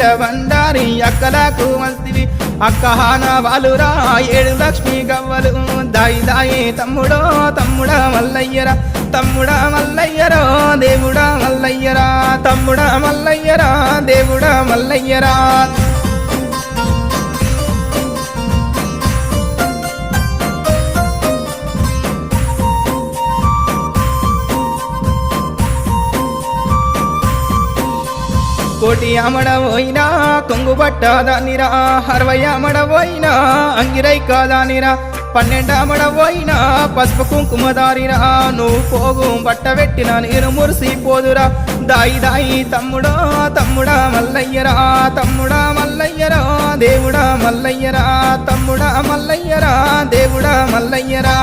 ఏల బండారి అక్కలకు మస్తివి అక్కహాన వాలురా 7 లక్ష్మి గవ్వలు దాయి దాయి తమ్ముడో తమ్ముడా మల్లయ్యరా తమ్ముడా మల్లయ్యరా దేవుడా మల్లయ్యరా తమ్ముడా మల్లయ్యరా దేవుడా మల్లయ్యరా కోటి అమడవోయినా కొంగు పట్టదానిరా 60 అమడవోయినా అంగిరై కాదానిరా 12 అమడవోయినా పసుపు కుంకుమదారిరా నువ్వు పోగు బట్టబెట్టిన నేను మురిసిపోదురా దాయి దాయి తమ్ముడో తమ్ముడా మల్లయ్యరా తమ్ముడా మల్లయ్యరా దేవుడా మల్లయ్యరా తమ్ముడా మల్లయ్యరా దేవుడా మల్లయ్యరా